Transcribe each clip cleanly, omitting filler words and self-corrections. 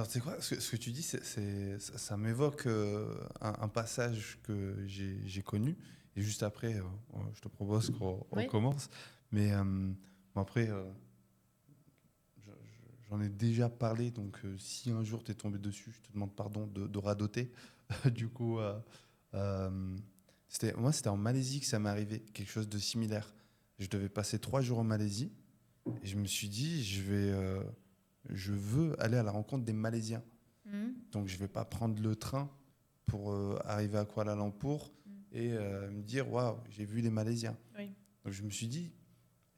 Alors, tu sais quoi, ce que tu dis, ça m'évoque un passage que j'ai connu. Et juste après, je te propose qu'on Oui. recommence. Mais bon, après, j'en ai déjà parlé. Donc, si un jour tu es tombé dessus, je te demande pardon de radoter. Du coup, moi, c'était en Malaisie que ça m'est arrivé, quelque chose de similaire. Je devais passer 3 jours en Malaisie. Et je me suis dit, je veux aller à la rencontre des Malaisiens. Mhm. Donc, je ne vais pas prendre le train pour arriver à Kuala Lumpur Mhm. et me dire, waouh, j'ai vu les Malaisiens. Oui. Donc, je me suis dit,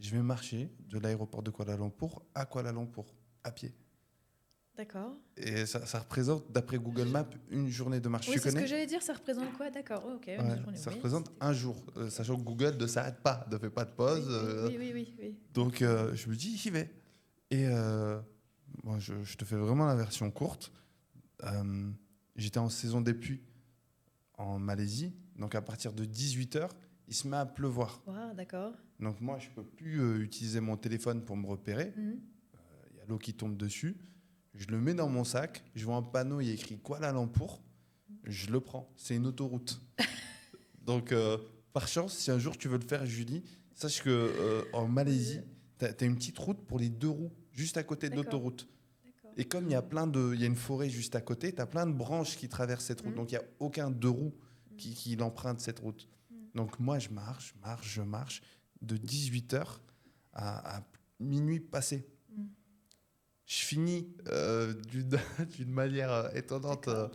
je vais marcher de l'aéroport de Kuala Lumpur à Kuala Lumpur, à pied. D'accord. Et ça représente, d'après Google Maps, une journée de marche. Oui, Tu c'est ce que connais? j'allais dire. Ça représente quoi? D'accord. Oh, ok, une Ouais, journée. ça Oui, représente c'était un cool. jour, Ok. sachant que Google ne s'arrête pas, ne fait pas de pause. Oui, oui, oui, oui, oui, oui. Donc, je me dis, j'y vais. Et moi, je te fais vraiment la version courte. Euh, J'étais en saison des pluies en Malaisie. Donc, à partir de 18 h, il se met à pleuvoir. Wow, d'accord. Donc, moi, je ne peux plus utiliser mon téléphone pour me repérer. Mhm. Il y a l'eau qui tombe dessus. Je le mets dans mon sac. Je vois un panneau, il y a écrit Kuala Lumpur. Je le prends. C'est une autoroute. Donc, par chance, si un jour tu veux le faire, Julie, sache que en Euh, Malaisie, tu as une petite route pour les 2 roues, juste à côté de D'accord. l'autoroute. D'accord. Et comme il y a une forêt juste à côté, tu as plein de branches qui traversent cette route. Mhm. Donc, il n'y a aucun 2 roues Mhm. qui l'emprunte cette route. Mhm. Donc, moi, je marche de 18 h à minuit passé. Mhm. Je finis d'une manière étonnante D'accord.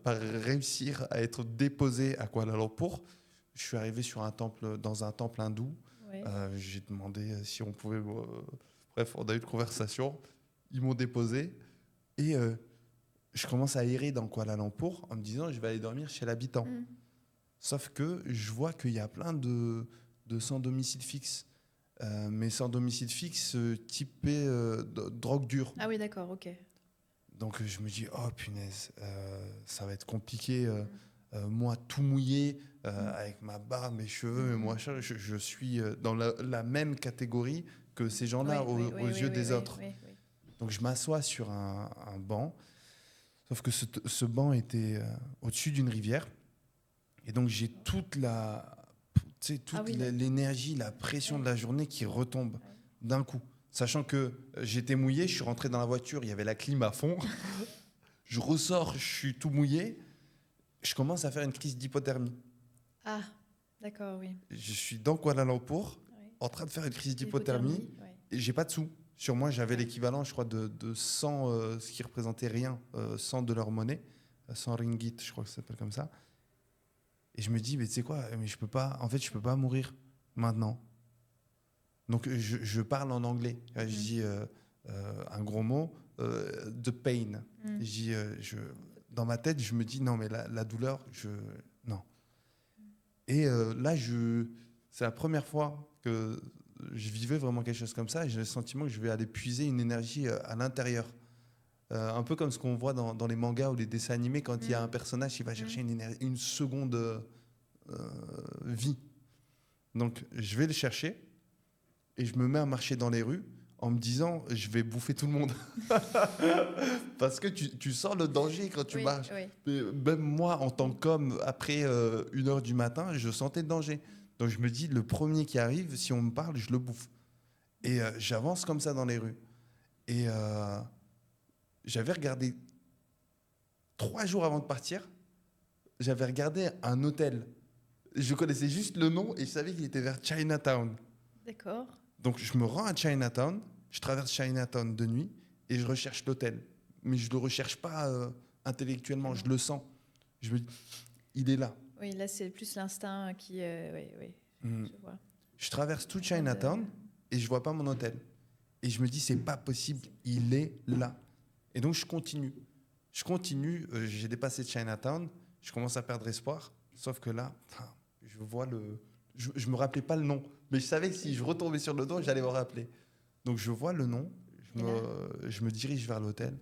par réussir à être déposé à Kuala Lumpur. Je suis arrivé dans un temple hindou. Oui. J'ai demandé si on pouvait. Bref, on a eu une conversation. Ils m'ont déposé et je commence à errer dans Kuala Lumpur en me disant je vais aller dormir chez l'habitant. Mhm. Sauf que je vois qu'il y a plein de sans domicile fixe. Mais sans domicile fixe typé drogue dure. Ah oui, d'accord. Ok. Donc je me dis, oh punaise, ça va être compliqué. Mhm. Moi, tout mouillé, Mhm. avec ma barbe, mes cheveux, mes Mhm. machins, je suis dans la même catégorie que ces gens-là Oui, oui, aux oui, oui, yeux oui, des oui, autres. oui, oui. Donc je m'assois sur un banc, sauf que ce banc était au-dessus d'une rivière. Et donc j'ai D'accord. tu sais, Ah toute oui, là. l'énergie, la pression de Ouais, la journée qui retombe ouais. d'un coup. Sachant que j'étais mouillé, je suis rentré dans la voiture, il y avait la clim à fond. Je ressors, je suis tout mouillé. Je commence à faire une crise d'hypothermie. Ah, d'accord, oui. Je suis dans Kuala Lumpur, Ouais. en train de faire une crise d'hypothermie, L'hypothermie, ouais. et j'ai pas de sous. Sur moi, j'avais Ouais. l'équivalent, je crois, de 100, ce qui représentait rien, 100 de leur monnaie, 100 ringgit, je crois que ça s'appelle comme ça. Et je me dis, mais tu sais quoi, mais je peux pas, en fait, je peux pas mourir maintenant. Donc, je parle en anglais. Je Mhm. dis un gros mot, the pain. Je Mhm. dis, dans ma tête, je me dis, non, mais la douleur, non. Et là, c'est la première fois que je vivais vraiment quelque chose comme ça. Et j'ai le sentiment que je vais aller puiser une énergie à l'intérieur. Un peu comme ce qu'on voit dans les mangas ou les dessins animés quand il y a un Mhm. personnage qui va chercher Mhm. une seconde vie. Donc, je vais le chercher et je me mets à marcher dans les rues en me disant, je vais bouffer tout le monde. Parce que tu sens le danger quand tu Oui, marches. oui. Mais même moi, en tant Mhm. qu'homme, après 1 h du matin, je sentais le danger. Donc je me dis, le premier qui arrive, si on me parle, je le bouffe. Et j'avance comme ça dans les rues. Et j'avais regardé, 3 jours avant de partir, j'avais regardé un hôtel. Je connaissais juste le nom et je savais qu'il était vers Chinatown. D'accord. Donc je me rends à Chinatown, je traverse Chinatown de nuit et je recherche l'hôtel. Mais je ne le recherche pas intellectuellement, je Actuellement. le sens. Je me dis, il est là. Oui, là, c'est plus l'instinct qui. Oui, oui, Mm. je vois. Je traverse tout En mode. Chinatown et je vois pas mon hôtel. Et je me dis, c'est pas possible, il est là. Et donc je continue. Je continue, j'ai dépassé Chinatown, je commence à perdre espoir. Sauf que là, je vois le. Je me rappelais pas le nom, mais je savais que si je retombais sur le nom, j'allais me rappeler. Donc je vois le nom, Et là. je me dirige vers l'hôtel.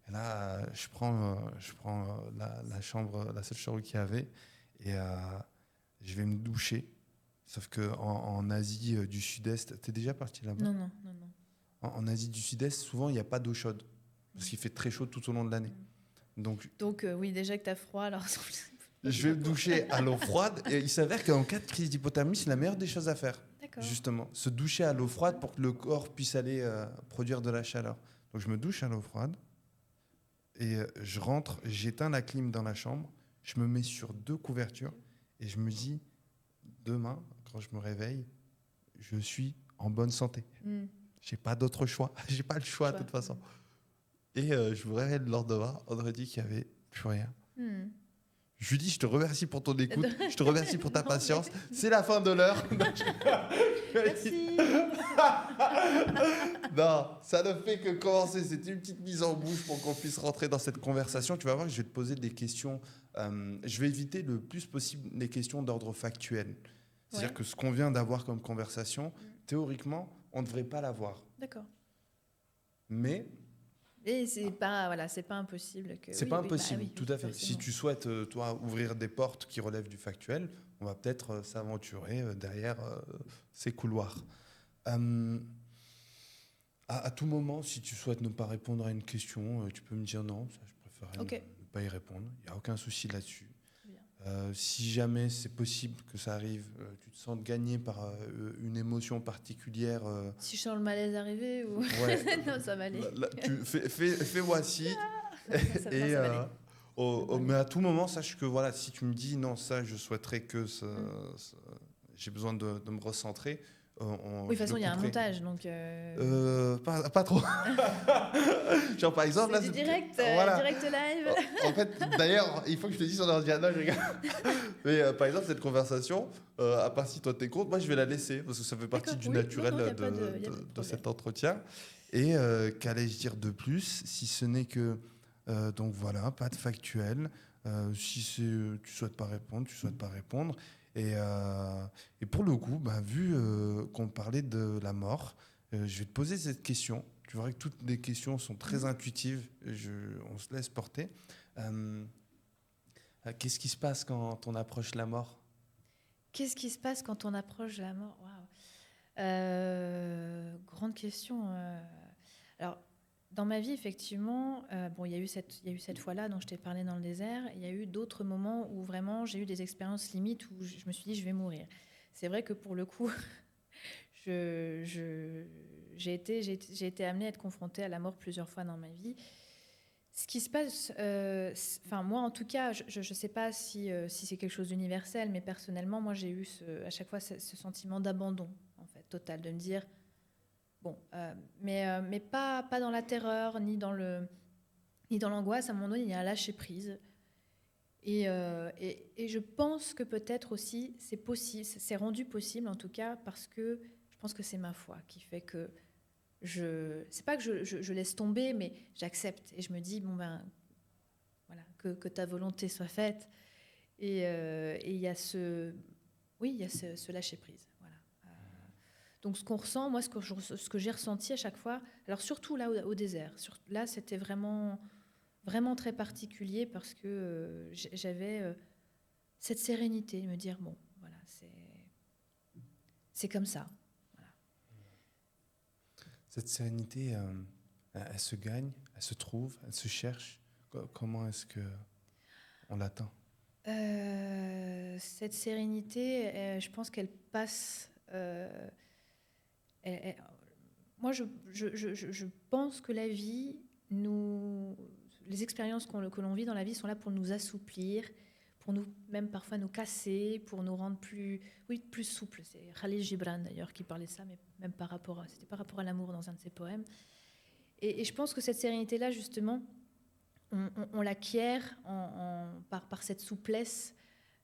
Et là, je prends la chambre, la seule chambre qu'il y avait, et je vais me doucher. Sauf que en Asie du Sud-Est, t'es déjà parti là-bas? Non, non, non, non. En Asie du Sud-Est, souvent, il n'y a pas d'eau chaude. parce qu'il fait très chaud tout au long de l'année. Donc, oui, déjà que tu as froid, alors... je vais me doucher à l'eau froide. Et il s'avère qu'en cas de crise d'hypothermie, c'est la meilleure des choses à faire. D'accord. Justement, se doucher à l'eau froide pour que le corps puisse aller produire de la chaleur. Donc je me douche à l'eau froide et je rentre, j'éteins la clim dans la chambre, je me mets sur 2 couvertures et je me dis, demain, quand je me réveille, je suis en bonne santé. J'ai pas d'autre choix. J'ai pas le choix de toute façon. Et je me réveille le lendemain, on aurait dit qu'il n'y avait plus rien. Je lui dis, je te remercie pour ton écoute, je te remercie pour ta patience. C'est la fin de l'heure. Merci. Non, ça ne fait que commencer. C'était une petite mise en bouche pour qu'on puisse rentrer dans cette conversation. Tu vas voir que je vais te poser des questions. Je vais éviter le plus possible les questions d'ordre factuel. C'est-à-dire que ce qu'on vient d'avoir comme conversation, théoriquement, on ne devrait pas l'avoir. D'accord. Mais... Et c'est pas impossible que. C'est pas impossible, tout à fait. Forcément. Si tu souhaites, toi, ouvrir des portes qui relèvent du factuel, on va peut-être s'aventurer derrière ces couloirs. À tout moment, si tu souhaites ne pas répondre à une question, tu peux me dire non, ça, je préférerais ne pas y répondre. Il n'y a aucun souci là-dessus. Si jamais c'est possible que ça arrive, tu te sens gagné par une émotion particulière. Si je sens le malaise arriver ou... Ouais, non, ça va aller. Fais-moi ci. Mais à tout moment, sache que voilà, si tu me dis non, ça, je souhaiterais que j'ai besoin de me recentrer. Oui, de toute façon, il y a un montage, donc... Pas trop. Genre, par exemple... C'est là, du direct, direct live. En fait, d'ailleurs, il faut que je te dise sur l'ordinateur, je regarde. Mais par exemple, cette conversation, à part si toi t'es contre, moi je vais la laisser, parce que ça fait partie du naturel de cet entretien. Et qu'allais-je dire de plus, si ce n'est que... donc voilà, pas de factuel. Si tu souhaites pas répondre, tu souhaites pas répondre. Et pour le coup, vu qu'on parlait de la mort, je vais te poser cette question. Tu verras que toutes les questions sont très intuitives. On se laisse porter. Qu'est-ce qui se passe quand on approche la mort ? Qu'est-ce qui se passe quand on approche la mort ? Grande question. Alors, dans ma vie, effectivement, il y a eu cette fois-là dont je t'ai parlé dans le désert. Il y a eu d'autres moments où vraiment j'ai eu des expériences limites où je me suis dit je vais mourir. C'est vrai que pour le coup, j'ai été amenée à être confrontée à la mort plusieurs fois dans ma vie. Ce qui se passe, moi en tout cas, je ne sais pas si c'est quelque chose d'universel, mais personnellement, moi j'ai eu à chaque fois ce sentiment d'abandon, en fait, total, de me dire bon, mais pas dans la terreur ni dans l'angoisse. À un moment donné, il y a un lâcher prise. Et je pense que peut-être aussi c'est possible, c'est rendu possible en tout cas parce que je pense que c'est ma foi qui fait que c'est pas que je laisse tomber, mais j'accepte et je me dis voilà, que ta volonté soit faite. Et il y a ce lâcher prise. Voilà. Donc ce qu'on ressent, moi, ce que j'ai ressenti à chaque fois, alors surtout là au désert, là c'était vraiment très particulier parce que j'avais cette sérénité, me dire bon, voilà, c'est comme ça. Voilà. Cette sérénité, elle se gagne, elle se trouve, elle se cherche. Comment est-ce que on l'atteint ? Cette sérénité, je pense qu'elle passe. Moi, je pense que la vie les expériences que l'on vit dans la vie sont là pour nous assouplir, pour même parfois nous casser, pour nous rendre plus souples. C'est Khalil Gibran d'ailleurs qui parlait de ça, mais même c'était par rapport à l'amour dans un de ses poèmes. Et je pense que cette sérénité-là, justement, on l'acquiert par cette souplesse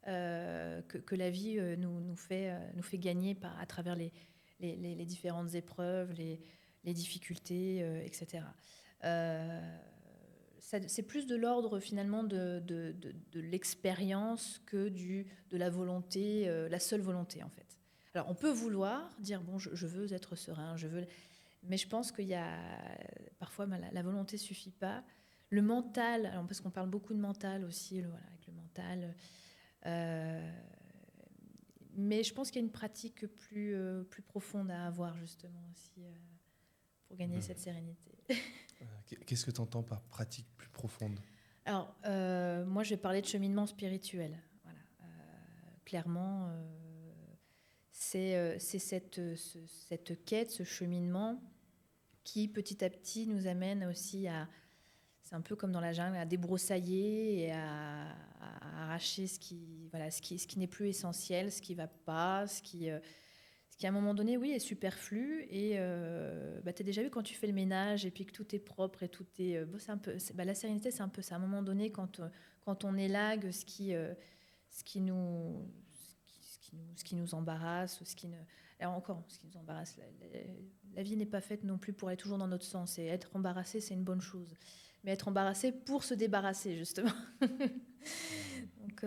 que la vie nous fait gagner à travers les différentes épreuves, les difficultés, etc. C'est plus de l'ordre finalement de l'expérience que de la volonté, la seule volonté en fait. Alors on peut vouloir dire bon je veux être serein, mais je pense qu'il y a parfois la volonté suffit pas. Le mental, alors parce qu'on parle beaucoup de mental aussi, avec le mental. Mais je pense qu'il y a une pratique plus profonde à avoir justement aussi pour gagner cette sérénité. Qu'est-ce que tu entends par pratique plus profonde? Alors, moi, je vais parler de cheminement spirituel. Voilà. Clairement, c'est cette quête, ce cheminement qui, petit à petit, nous amène aussi à... C'est un peu comme dans la jungle, à débroussailler et à arracher ce qui n'est plus essentiel, ce qui ne va pas, ce qui, à un moment donné, oui, est superflu. Et tu as déjà vu quand tu fais le ménage et puis que tout est propre et tout est... c'est un peu, la sérénité, c'est un peu ça. À un moment donné, quand on élague ce qui nous, ce qui nous embarrasse, alors encore, ce qui nous embarrasse, la vie n'est pas faite non plus pour aller toujours dans notre sens. Et être embarrassé, c'est une bonne chose. Mais être embarrassé pour se débarrasser, justement. Donc,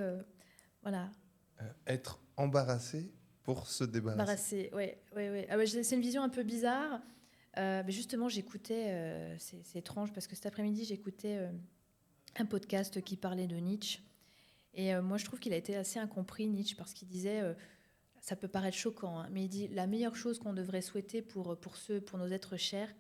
voilà. Être embarrassé pour se débarrasser. Embarrassé, ouais. Ah ouais, c'est une vision un peu bizarre. Mais justement, j'écoutais, c'est étrange, parce que cet après-midi, j'écoutais un podcast qui parlait de Nietzsche. Et moi, je trouve qu'il a été assez incompris, Nietzsche, parce qu'il disait, ça peut paraître choquant, hein, mais il dit, la meilleure chose qu'on devrait souhaiter pour nos êtres chers,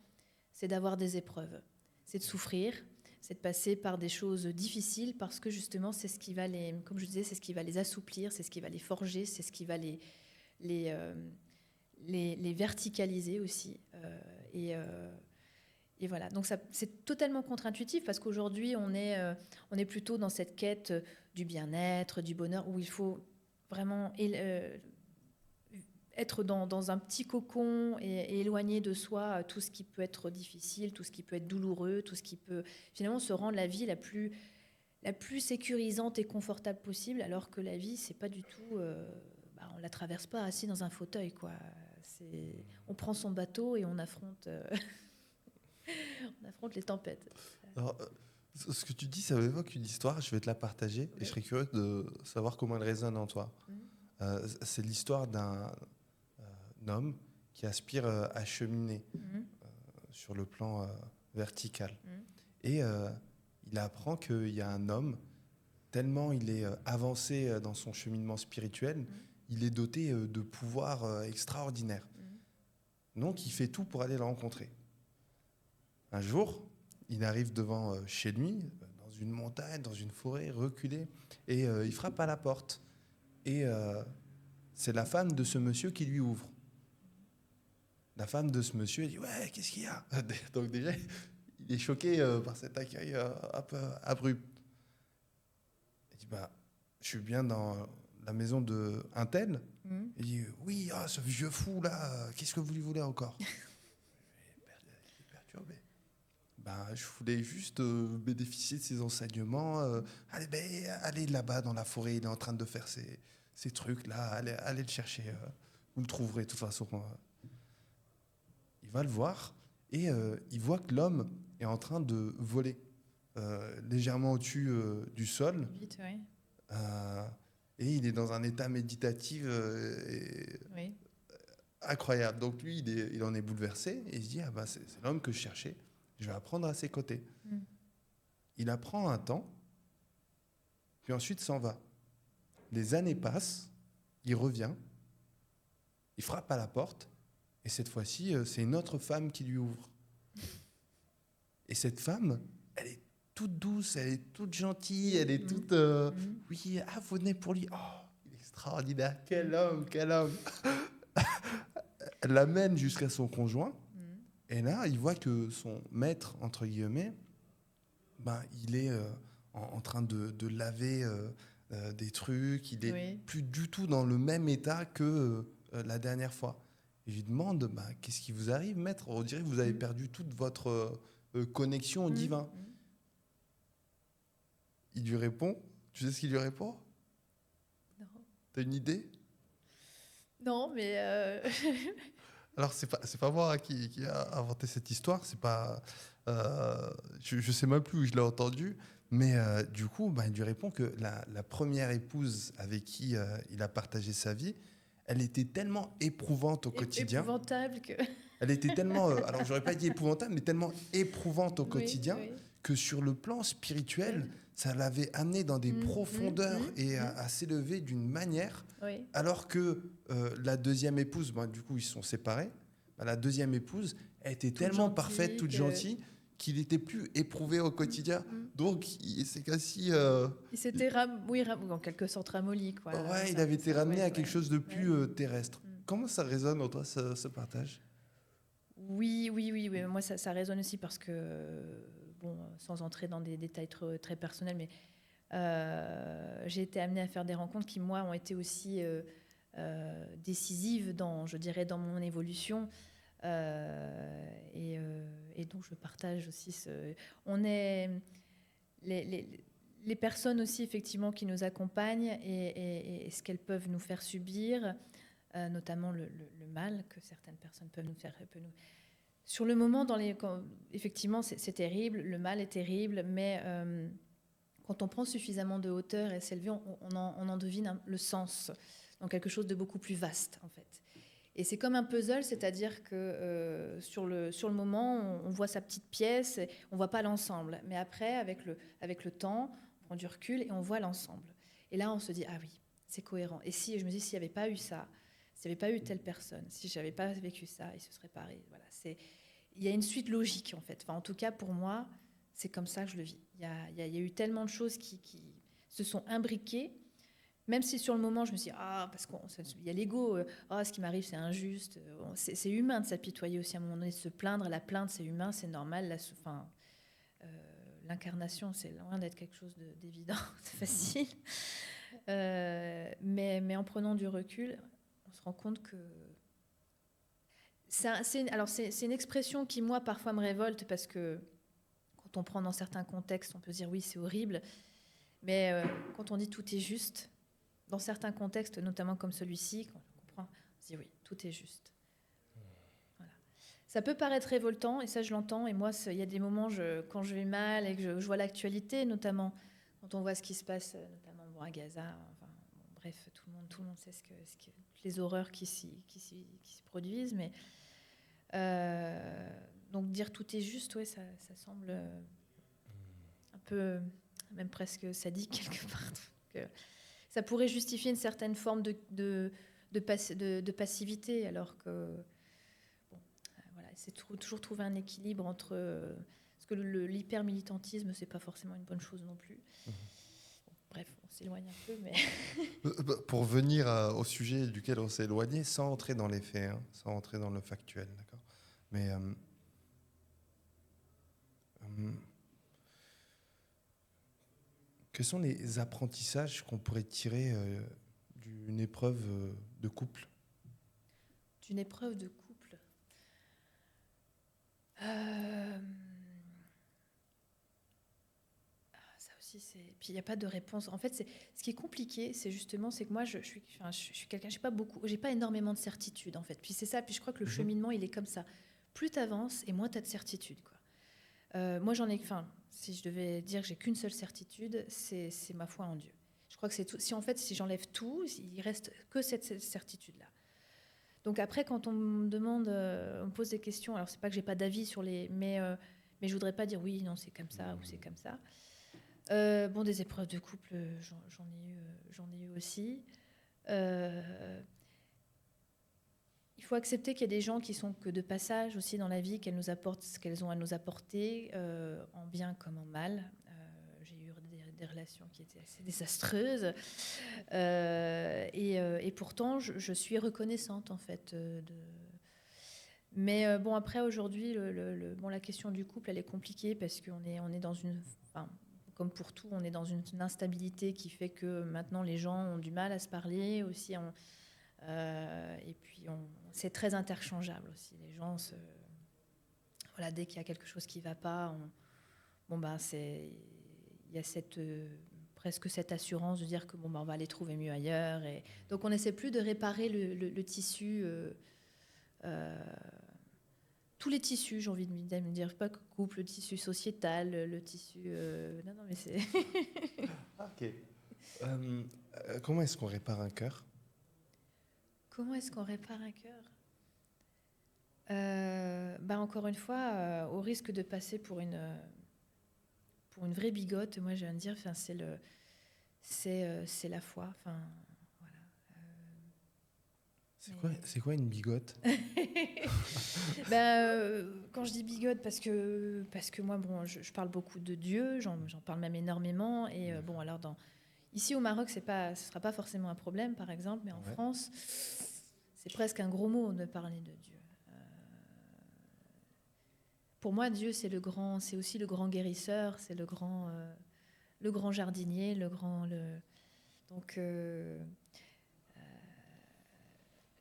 c'est d'avoir des épreuves. C'est de souffrir, c'est de passer par des choses difficiles, parce que justement, c'est ce qui va comme je disais, c'est ce qui va les assouplir, c'est ce qui va les forger, c'est ce qui va les verticaliser aussi. Et voilà. Donc c'est totalement contre-intuitif, parce qu'aujourd'hui, on est plutôt dans cette quête du bien-être, du bonheur, où il faut vraiment être dans un petit cocon et éloigner de soi tout ce qui peut être difficile, tout ce qui peut être douloureux, tout ce qui peut finalement se rendre la vie la plus sécurisante et confortable possible, alors que la vie, c'est pas du tout... on la traverse pas assis dans un fauteuil, quoi. On prend son bateau et on affronte les tempêtes. Alors, ce que tu dis, ça m'évoque une histoire, je vais te la partager, et je serais curieux de savoir comment elle résonne en toi. C'est l'histoire d'un homme qui aspire à cheminer sur le plan vertical. Et il apprend qu'il y a un homme, tellement il est avancé dans son cheminement spirituel, il est doté de pouvoirs extraordinaires. Donc il fait tout pour aller le rencontrer. Un jour, il arrive devant chez lui, dans une montagne, dans une forêt, reculé, et il frappe à la porte. Et c'est la femme de ce monsieur qui lui ouvre. La femme de ce monsieur, elle dit « Ouais, qu'est-ce qu'il y a ?» Donc déjà, il est choqué par cet accueil un peu abrupt. Il dit « Je suis bien dans la maison d'un tel. » Il dit « Oui, ce vieux fou là, qu'est-ce que vous lui voulez encore ?» Il est perturbé. Je voulais juste bénéficier de ses enseignements. Allez là-bas dans la forêt, il est en train de faire ces trucs-là. Allez le chercher. Vous le trouverez de toute façon. Il va le voir et il voit que l'homme est en train de voler légèrement au-dessus du sol. Vite, oui. Et il est dans un état méditatif incroyable. Donc lui, il en est bouleversé et il se dit c'est l'homme que je cherchais. Je vais apprendre à ses côtés. Il apprend un temps, puis ensuite s'en va. Les années passent, il revient, il frappe à la porte, et cette fois-ci, c'est une autre femme qui lui ouvre. Et cette femme, elle est toute douce, elle est toute gentille, elle est toute... Oui, vous venez pour lui. Oh, il est extraordinaire, quel homme. Elle l'amène jusqu'à son conjoint. Et là, il voit que son maître, entre guillemets, il est en train de laver des trucs. Il est plus du tout dans le même état que la dernière fois. Et je lui demande, qu'est-ce qui vous arrive, maître ? On dirait que vous avez perdu toute votre connexion au divin. Il lui répond, tu sais ce qu'il lui répond ? Non. T'as une idée ? Non, mais... Alors, c'est pas moi qui a inventé cette histoire, c'est pas, je sais même plus où je l'ai entendu, mais du coup, il lui répond que la première épouse avec qui il a partagé sa vie, elle était tellement éprouvante au quotidien. Épouvantable que... Elle était tellement, alors j'aurais pas dit épouvantable, mais tellement éprouvante au quotidien que sur le plan spirituel, ça l'avait amené dans des profondeurs et à s'élever d'une manière, alors que la deuxième épouse, du coup ils se sont séparés, la deuxième épouse, elle était tellement parfaite, toute gentille, qu'il n'était plus éprouvé au quotidien. Donc, c'est quasi... Il s'était en quelque sorte ramolli, quoi. ouais, il Ça- avait été ça- ramené ouais, à quelque ouais. chose de plus terrestre. Mm. Comment ça résonne en toi, ce partage? Oui. Moi, ça résonne aussi parce que, bon, sans entrer dans des détails très, très personnels, mais j'ai été amenée à faire des rencontres qui, moi, ont été aussi décisives je dirais, dans mon évolution. Et donc, je partage aussi on est les personnes aussi, effectivement, qui nous accompagnent et ce qu'elles peuvent nous faire subir, notamment le mal que certaines personnes peuvent nous faire. Sur le moment, effectivement, c'est terrible, le mal est terrible, mais quand on prend suffisamment de hauteur et s'élever, on en devine le sens dans quelque chose de beaucoup plus vaste, en fait. Et c'est comme un puzzle, c'est-à-dire que sur le moment, on voit sa petite pièce, et on ne voit pas l'ensemble. Mais après, avec le temps, on prend du recul et on voit l'ensemble. Et là, on se dit, ah oui, c'est cohérent. Et je me dis, s'il n'y avait pas eu ça, s'il n'y avait pas eu telle personne, si je n'avais pas vécu ça, il se serait pareil. Voilà, il y a une suite logique, en fait. Enfin, en tout cas, pour moi, c'est comme ça que je le vis. Il y a eu tellement de choses qui se sont imbriquées. Même si sur le moment, je me suis dit, parce qu'il y a l'ego, ce qui m'arrive, c'est injuste. C'est humain de s'apitoyer aussi à un moment donné, de se plaindre. La plainte, c'est humain, c'est normal. L'incarnation, c'est loin d'être quelque chose d'évident, de facile. Mais en prenant du recul, on se rend compte que... C'est une expression qui, moi, parfois me révolte parce que quand on prend dans certains contextes, on peut se dire, oui, c'est horrible. Mais quand on dit tout est juste... Dans certains contextes, notamment comme celui-ci, quand on comprend, on se dit oui, tout est juste. Voilà. Ça peut paraître révoltant, et ça je l'entends, et moi il y a des moments quand je vais mal et que je vois l'actualité, notamment quand on voit ce qui se passe, notamment à Gaza, bref, tout le monde sait les horreurs qui s'y produisent, mais donc dire tout est juste, ouais, ça semble un peu, même presque sadique quelque part. Donc, ça pourrait justifier une certaine forme de passivité, alors que voilà, c'est toujours trouver un équilibre entre... parce que l'hyper-militantisme, c'est pas forcément une bonne chose non plus. Bref, on s'éloigne un peu, mais... Pour venir au sujet duquel on s'est éloigné, sans entrer dans les faits, sans entrer dans le factuel, d'accord. Mais... quels sont les apprentissages qu'on pourrait tirer d'une épreuve de couple? D'une épreuve de couple ça aussi, Puis il n'y a pas de réponse. En fait, ce qui est compliqué, c'est que moi, je suis quelqu'un, j'ai pas énormément de certitude, en fait. Puis c'est ça, puis je crois que le cheminement, il est comme ça. Plus tu avances, et moins tu as de certitude, quoi. Moi, si je devais dire que j'ai qu'une seule certitude, c'est ma foi en Dieu. Je crois que c'est tout. Si j'enlève tout, il reste que cette certitude-là. Donc après, quand on me demande, on me pose des questions, alors c'est pas que j'ai pas d'avis sur mais je voudrais pas dire oui, non, c'est comme ça ou c'est comme ça. Des épreuves de couple, j'en ai eu aussi. Il faut accepter qu'il y a des gens qui sont que de passage aussi dans la vie, qu'elles nous apportent ce qu'elles ont à nous apporter, en bien comme en mal. J'ai eu des relations qui étaient assez désastreuses. Et pourtant, je suis reconnaissante, en fait. Mais après, aujourd'hui, la question du couple, elle est compliquée parce qu'on est dans une... comme pour tout, on est dans une instabilité qui fait que maintenant, les gens ont du mal à se parler aussi. Et puis, c'est très interchangeable aussi. Les gens dès qu'il y a quelque chose qui ne va pas, il y a presque cette assurance de dire que on va aller trouver mieux ailleurs. Et donc, on n'essaie plus de réparer le tissu, tous les tissus, j'ai envie de me dire, pas que couple, le tissu sociétal, le tissu... non, mais c'est... Ok. Comment est-ce qu'on répare un cœur? Comment est-ce qu'on répare un cœur? Encore une fois, au risque de passer pour une vraie bigote, moi je viens de dire, c'est la foi. Voilà. C'est quoi une bigote? Quand je dis bigote, parce que moi, bon, je parle beaucoup de Dieu, j'en parle même énormément. Et bon, alors ici au Maroc, ce ne sera pas forcément un problème, par exemple, mais en France, c'est presque un gros mot de parler de Dieu. Pour moi, Dieu, c'est aussi le grand guérisseur, c'est le grand jardinier, donc.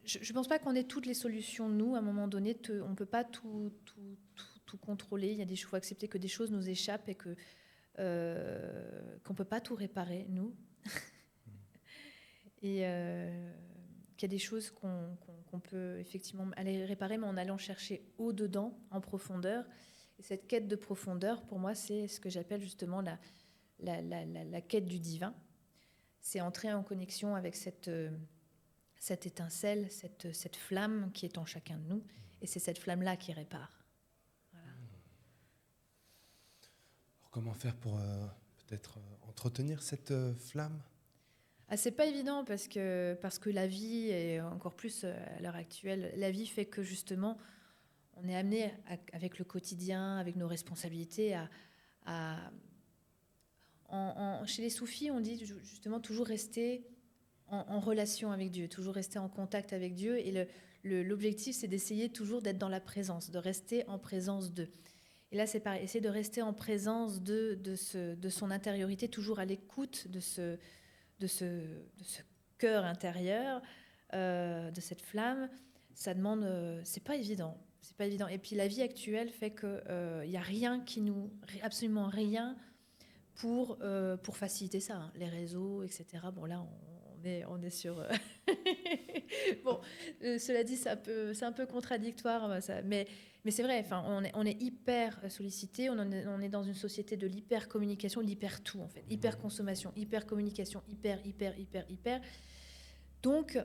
Je ne pense pas qu'on ait toutes les solutions, nous. À un moment donné, on ne peut pas tout contrôler. Il y a il faut accepter que des choses nous échappent et qu'on ne peut pas tout réparer, nous. Et qu'il y a des choses qu'on peut effectivement aller réparer, mais en allant chercher au-dedans, en profondeur. Et cette quête de profondeur, pour moi, c'est ce que j'appelle justement la quête du divin. C'est entrer en connexion avec cette étincelle, cette flamme qui est en chacun de nous. Et c'est cette flamme-là qui répare. Voilà. Alors, comment faire pour peut-être entretenir cette flamme? C'est pas évident parce que la vie, et encore plus à l'heure actuelle, la vie fait que justement, on est amené avec le quotidien, avec nos responsabilités, chez les soufis, on dit justement toujours rester en relation avec Dieu, toujours rester en contact avec Dieu. Et l'objectif, c'est d'essayer toujours d'être dans la présence, de rester en présence d'eux. Et là, c'est pareil, essayer de rester en présence de son intériorité, toujours à l'écoute de ce cœur intérieur, de cette flamme. Ça demande, c'est pas évident. Et puis la vie actuelle fait que y a rien absolument rien pour faciliter ça, hein. Les réseaux, etc. Bon, là, on est sur. Bon, cela dit, c'est un peu contradictoire, mais c'est vrai. Enfin, on est hyper sollicité. On est dans une société de l'hyper-communication, l'hyper-tout, en fait. Hyper-consommation, hyper-communication, hyper. Donc,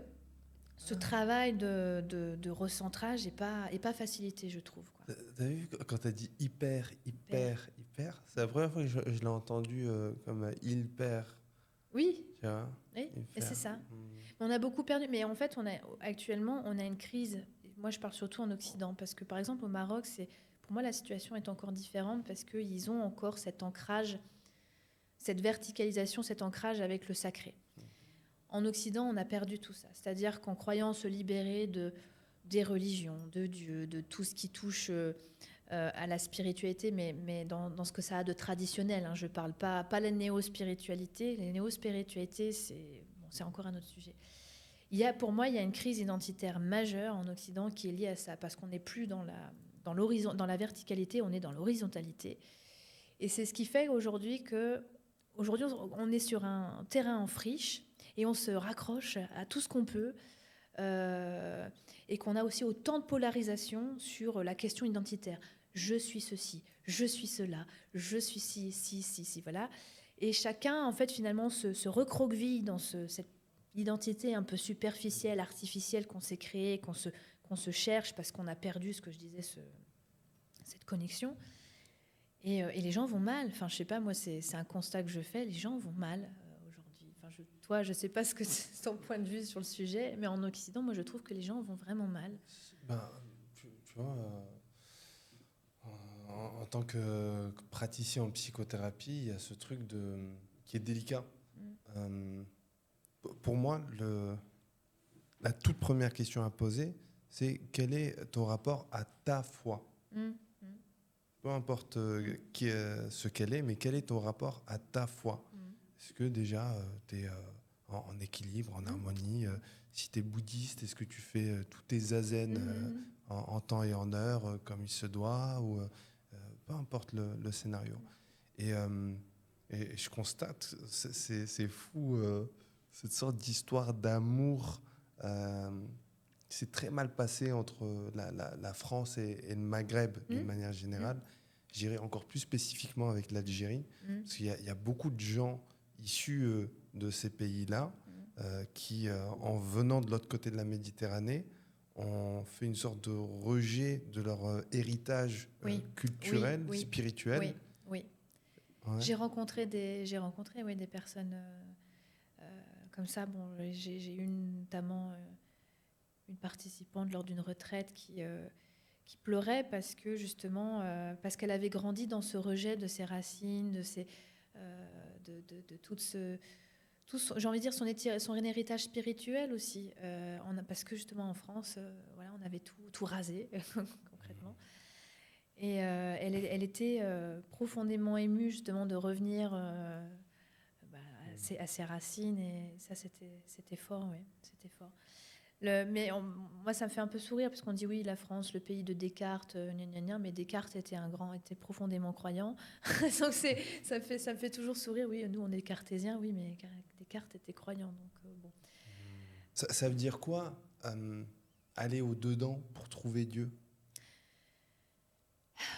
ce travail de recentrage n'est pas facilité, je trouve, quoi. T'as vu, quand tu as dit hyper, c'est la première fois que je l'ai entendu comme il perd. Oui, tu vois, oui, et c'est ça. On a beaucoup perdu, mais en fait, actuellement, on a une crise. Moi, je parle surtout en Occident, parce que, par exemple, au Maroc, pour moi, la situation est encore différente, parce qu'ils ont encore cet ancrage, cette verticalisation, cet ancrage avec le sacré. En Occident, on a perdu tout ça. C'est-à-dire qu'en croyant se libérer des religions, de Dieu, de tout ce qui touche à la spiritualité, mais dans ce que ça a de traditionnel, hein. Je ne parle pas la néo-spiritualité. Les néo-spiritualités, c'est encore un autre sujet. Pour moi, il y a une crise identitaire majeure en Occident qui est liée à ça, parce qu'on n'est plus dans la verticalité, on est dans l'horizontalité. Et c'est ce qui fait qu'aujourd'hui, on est sur un terrain en friche, et on se raccroche à tout ce qu'on peut, et qu'on a aussi autant de polarisation sur la question identitaire. Je suis ceci, je suis cela, je suis ci, voilà. Et chacun, en fait, finalement, se recroqueville dans cette identité un peu superficielle, artificielle qu'on s'est créée, qu'on se cherche parce qu'on a perdu, ce que je disais, cette connexion. Et les gens vont mal. Enfin, je sais pas, moi, c'est un constat que je fais. Les gens vont mal aujourd'hui. Enfin, toi, je sais pas ce que c'est ton point de vue sur le sujet, mais en Occident, moi, je trouve que les gens vont vraiment mal. Tu vois, en tant que praticien en psychothérapie, il y a ce truc qui est délicat. Pour moi, la toute première question à poser, c'est quel est ton rapport à ta foi? Peu importe ce qu'elle est, mais quel est ton rapport à ta foi? Est-ce que déjà tu es en équilibre, en harmonie? Si tu es bouddhiste, est-ce que tu fais tous tes zazen en temps et en heure comme il se doit, ou peu importe le scénario. Et je constate, c'est fou, cette sorte d'histoire d'amour c'est très mal passé entre la France et le Maghreb d'une manière générale. J'irai encore plus spécifiquement avec l'Algérie, parce qu'il y a beaucoup de gens issus de ces pays-là qui, en venant de l'autre côté de la Méditerranée, ont fait une sorte de rejet de leur héritage culturel, spirituel. Oui. Ouais. J'ai rencontré des personnes comme ça. Bon, j'ai eu notamment une participante lors d'une retraite qui pleurait parce que justement, parce qu'elle avait grandi dans ce rejet de ses racines, de tout ce... j'ai envie de dire son héritage spirituel aussi, parce que justement en France, voilà, on avait tout rasé concrètement. Et elle était profondément émue justement de revenir à ses racines, et ça c'était fort, oui, c'était fort. Moi ça me fait un peu sourire parce qu'on dit oui, la France, le pays de Descartes, gna gna gna, mais Descartes était profondément croyant. Donc ça me fait toujours sourire. Oui, nous on est cartésiens, oui, mais Descartes était croyant, donc bon. Ça veut dire quoi, aller au-dedans pour trouver Dieu?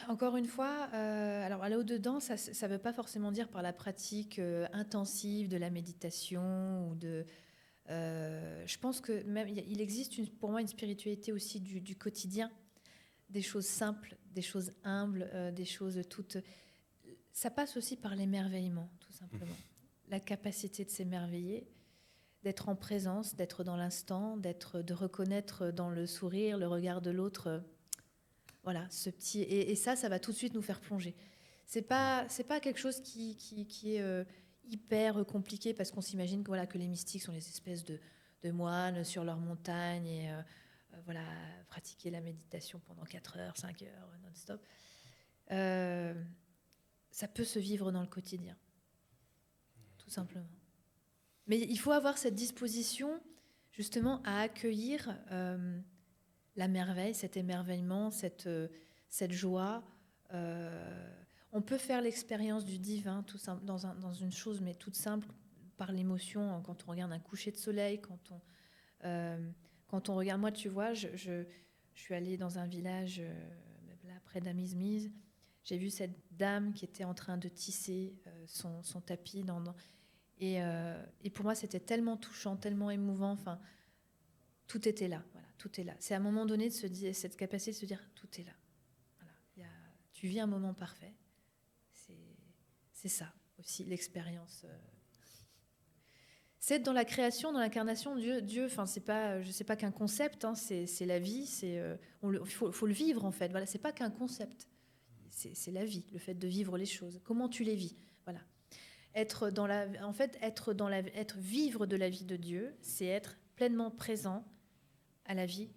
Encore une fois, alors aller au-dedans, ça ne veut pas forcément dire par la pratique intensive de la méditation ou de. Je pense que même il existe pour moi une spiritualité aussi du quotidien, des choses simples, des choses humbles, des choses toutes. Ça passe aussi par l'émerveillement, tout simplement. La capacité de s'émerveiller, d'être en présence, d'être dans l'instant, de reconnaître dans le sourire, le regard de l'autre. Voilà, ce petit et ça va tout de suite nous faire plonger. C'est pas quelque chose qui est hyper compliqué parce qu'on s'imagine que voilà que les mystiques sont les espèces de moines sur leur montagne et voilà pratiquer la méditation pendant 4 heures, 5 heures non-stop. Ça peut se vivre dans le quotidien, tout simplement. Mais il faut avoir cette disposition justement à accueillir la merveille, cet émerveillement, cette joie. On peut faire l'expérience du divin dans une chose, mais toute simple, par l'émotion, quand on regarde un coucher de soleil, quand on regarde... Moi, tu vois, je suis allée dans un village, là, près d'Amismise. J'ai vu cette dame qui était en train de tisser son tapis. Et pour moi, c'était tellement touchant, tellement émouvant. Enfin, tout était là, voilà, tout est là. C'est à un moment donné de se dire, cette capacité de se dire, tout est là. Voilà, tu vis un moment parfait. C'est ça aussi l'expérience. C'est dans la création, dans l'incarnation, Dieu. Enfin, c'est pas, je sais pas qu'un concept. Hein, c'est la vie. Faut le vivre en fait. Voilà, c'est pas qu'un concept. C'est la vie, le fait de vivre les choses. Comment tu les vis, voilà. Vivre de la vie de Dieu, c'est être pleinement présent à la vie,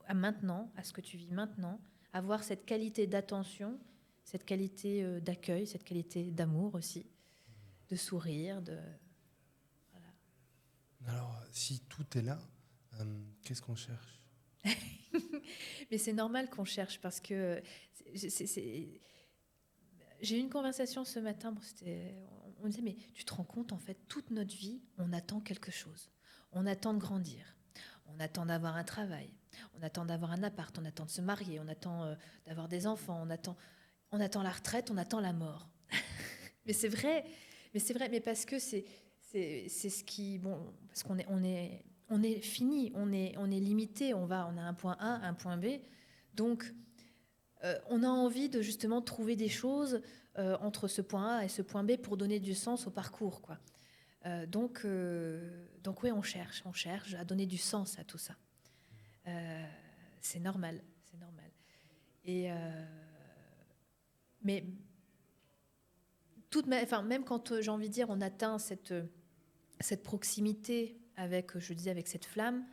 à maintenant, à ce que tu vis maintenant, avoir cette qualité d'attention, cette qualité d'accueil, cette qualité d'amour aussi, de sourire, voilà. Alors, si tout est là, qu'est-ce qu'on cherche? Mais c'est normal qu'on cherche parce que j'ai eu une conversation ce matin, on me disait, mais tu te rends compte, en fait, toute notre vie, on attend quelque chose. On attend de grandir. On attend d'avoir un travail, on attend d'avoir un appart, on attend de se marier, on attend d'avoir des enfants, on attend la retraite, on attend la mort. Mais c'est vrai, mais parce que c'est ce qui, bon, parce qu'on est fini, on est limité, on a un point A, un point B, donc on a envie de justement trouver des choses entre ce point A et ce point B pour donner du sens au parcours, quoi. Donc oui, on cherche à donner du sens à tout ça. C'est normal. Et mais même quand j'ai envie de dire, on atteint cette proximité avec, je disais, avec cette flamme,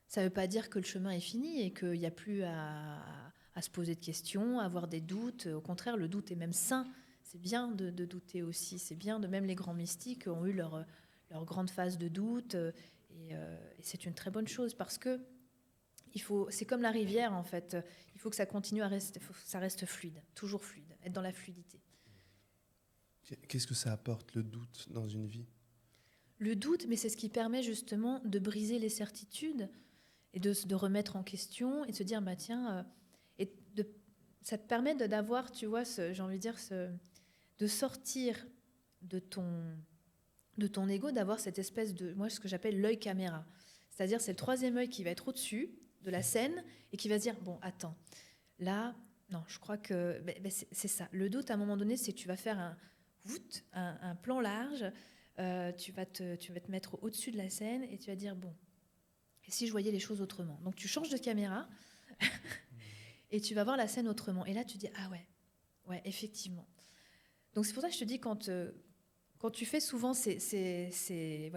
ça ne veut pas dire que le chemin est fini et qu'il n'y a plus à se poser de questions, à avoir des doutes. Au contraire, le doute est même sain. C'est bien de douter aussi. C'est bien même les grands mystiques ont eu leur grande phase de doute. Et c'est une très bonne chose parce que c'est comme la rivière en fait. Il faut que ça continue faut que ça reste fluide, toujours fluide, être dans la fluidité. Qu'est-ce que ça apporte, le doute, dans une vie? Le doute, mais c'est ce qui permet justement de briser les certitudes et de remettre en question et de se dire, bah tiens, ça te permet d'avoir, tu vois, j'ai envie de dire, de sortir de ton ego, d'avoir cette espèce de, moi, ce que j'appelle l'œil caméra. C'est-à-dire, c'est le troisième œil qui va être au-dessus de la scène et qui va se dire, bon, attends, là, non, je crois que c'est ça. Le doute, à un moment donné, c'est que tu vas faire un plan large, tu vas te mettre au-dessus de la scène et tu vas dire, bon, Et si je voyais les choses autrement? Donc tu changes de caméra et tu vas voir la scène autrement. Et là, tu dis, ah ouais, effectivement. Donc c'est pour ça que je te dis, quand tu fais souvent ces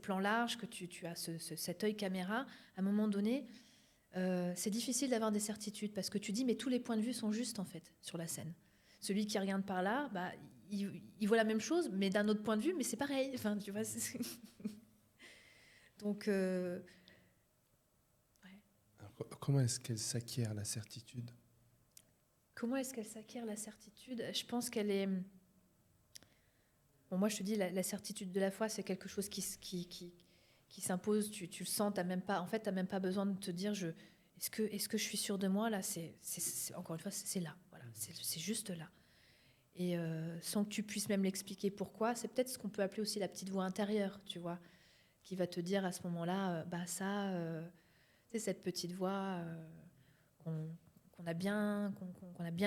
plans larges, que tu as cet œil caméra, à un moment donné, c'est difficile d'avoir des certitudes parce que tu dis, mais tous les points de vue sont justes en fait sur la scène. Celui qui regarde par là, bah, il voit la même chose, mais d'un autre point de vue, mais c'est pareil. Enfin, tu vois, donc, ouais. Alors, comment est-ce qu'elle s'acquiert la certitude? Comment est-ce qu'elle s'acquiert la certitude? Je pense qu'elle est... Bon, moi, je te dis, la certitude de la foi, c'est quelque chose qui s'impose. Tu le sens, t'as même pas, en fait, tu n'as même pas besoin de te dire, est-ce que je suis sûre de moi? Là, encore une fois, c'est là. Voilà, c'est juste là. Et sans que tu puisses même l'expliquer pourquoi, c'est peut-être ce qu'on peut appeler aussi la petite voix intérieure, tu vois, qui va te dire à ce moment-là, c'est cette petite voix qu'on a bien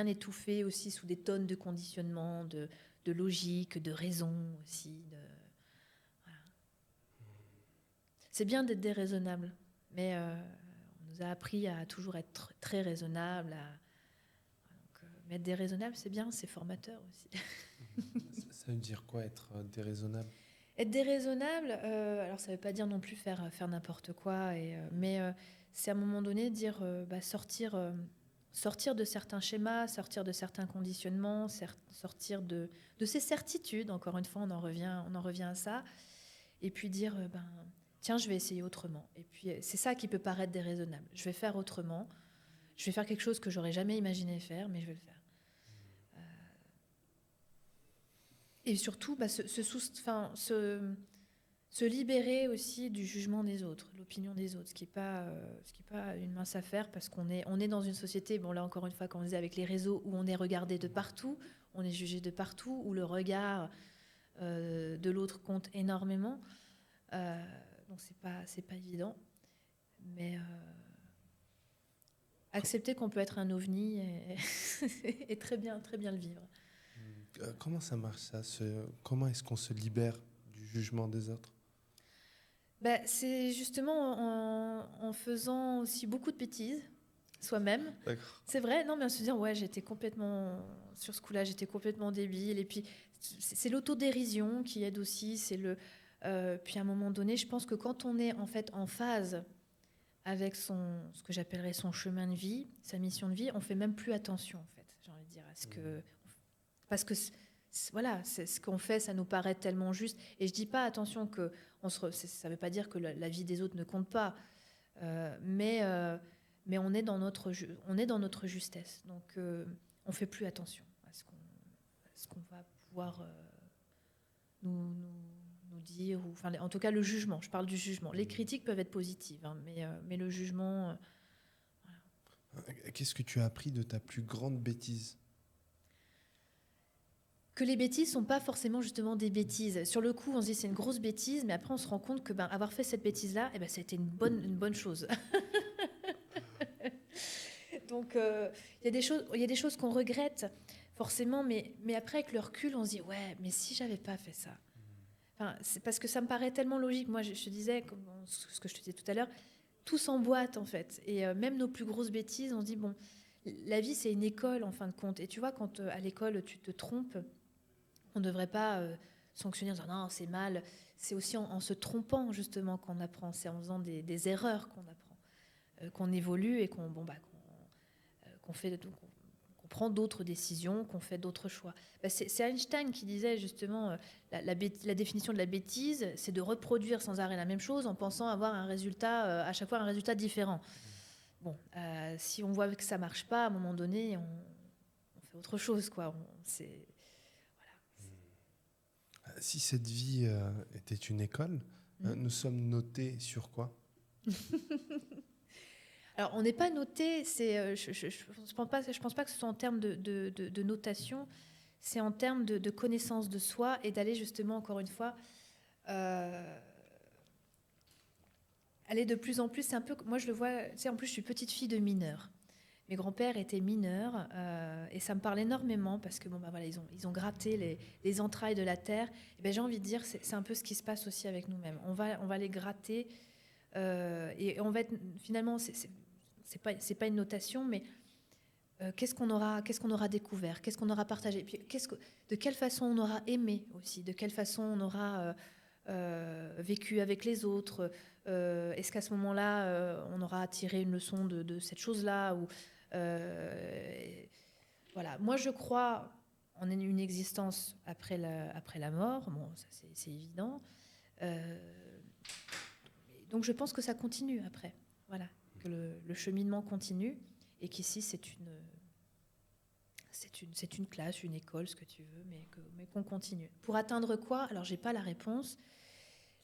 étouffée aussi sous des tonnes de conditionnement, de logique, de raison aussi. Voilà. C'est bien d'être déraisonnable, mais on nous a appris à toujours être très raisonnable. Mais être déraisonnable, c'est bien, c'est formateur aussi. Ça veut dire quoi, être déraisonnable? Être déraisonnable, alors ça ne veut pas dire non plus faire n'importe quoi, mais c'est à un moment donné dire sortir de certains schémas, sortir de certains conditionnements, sortir de ces certitudes. Encore une fois, on en revient à ça, et puis dire tiens, je vais essayer autrement. Et puis c'est ça qui peut paraître déraisonnable. Je vais faire autrement. Je vais faire quelque chose que j'aurais jamais imaginé faire, mais je vais le faire. Et surtout, se libérer aussi du jugement des autres, l'opinion des autres, ce qui est pas une mince affaire, parce qu'on est dans une société, bon là encore une fois, quand on disait avec les réseaux, où on est regardé de partout, on est jugé de partout, où le regard de l'autre compte énormément. Donc c'est pas évident, mais accepter qu'on peut être un ovni et très bien le vivre. Comment ça marche ça? Comment est-ce qu'on se libère du jugement des autres? C'est justement en faisant aussi beaucoup de bêtises soi-même. D'accord. C'est vrai, non, mais en se disant, ouais, j'étais complètement, sur ce coup-là, j'étais complètement débile. Et puis, c'est l'autodérision qui aide aussi. Puis à un moment donné, je pense que quand on est en fait en phase avec ce que j'appellerais son chemin de vie, sa mission de vie, on fait même plus attention, en fait, j'ai envie de dire, parce que voilà, c'est ce qu'on fait, ça nous paraît tellement juste. Et je dis pas, attention, que ça veut pas dire que la vie des autres ne compte pas, mais on est dans notre justesse. Donc, on fait plus attention à ce qu'on va pouvoir nous dire, enfin, en tout cas le jugement. Je parle du jugement. Les critiques peuvent être positives, hein, mais le jugement. Voilà. Qu'est-ce que tu as appris de ta plus grande bêtise? Que les bêtises sont pas forcément justement des bêtises. Sur le coup, on se dit c'est une grosse bêtise, mais après on se rend compte que avoir fait cette bêtise-là, ça a été une bonne chose. Donc il y a des choses qu'on regrette forcément, mais après avec le recul, on se dit ouais, mais si j'avais pas fait ça. Enfin, c'est parce que ça me paraît tellement logique. Moi, je te disais, ce que je te disais tout à l'heure, tout s'emboîte en fait. Et même nos plus grosses bêtises, on se dit bon, la vie c'est une école en fin de compte. Et tu vois, quand à l'école tu te trompes, on ne devrait pas sanctionner en disant non, c'est mal. C'est aussi en se trompant justement qu'on apprend. C'est en faisant des erreurs qu'on apprend, qu'on évolue et qu'on prend d'autres décisions, qu'on fait d'autres choix. C'est Einstein qui disait justement la définition de la bêtise, c'est de reproduire sans arrêt la même chose en pensant avoir un résultat, à chaque fois un résultat différent. Bon, si on voit que ça marche pas, à un moment donné, on fait autre chose, quoi. Si cette vie était une école, nous sommes notés sur quoi? Alors, on n'est pas noté, je pense pas que ce soit en termes de notation, c'est en termes de connaissance de soi et d'aller justement, encore une fois, aller de plus en plus. C'est un peu, moi je le vois, en plus je suis petite fille de mineur. Mes grands-pères étaient mineurs et ça me parle énormément parce que voilà, ils ont gratté les entrailles de la terre. Et j'ai envie de dire, c'est un peu ce qui se passe aussi avec nous-mêmes. On va les gratter Et on va être, finalement, c'est pas une notation, mais qu'est-ce qu'on aura découvert, qu'est-ce qu'on aura partagé, puis de quelle façon on aura aimé aussi, de quelle façon on aura vécu avec les autres. Est-ce qu'à ce moment-là, on aura tiré une leçon de cette chose-là ou, voilà. Moi, je crois en une existence après la mort. Bon, ça, c'est évident. Donc, je pense que ça continue après. Voilà, que le cheminement continue et qu'ici, c'est une classe, une école, ce que tu veux, mais qu'on continue. Pour atteindre quoi? Alors, j'ai pas la réponse.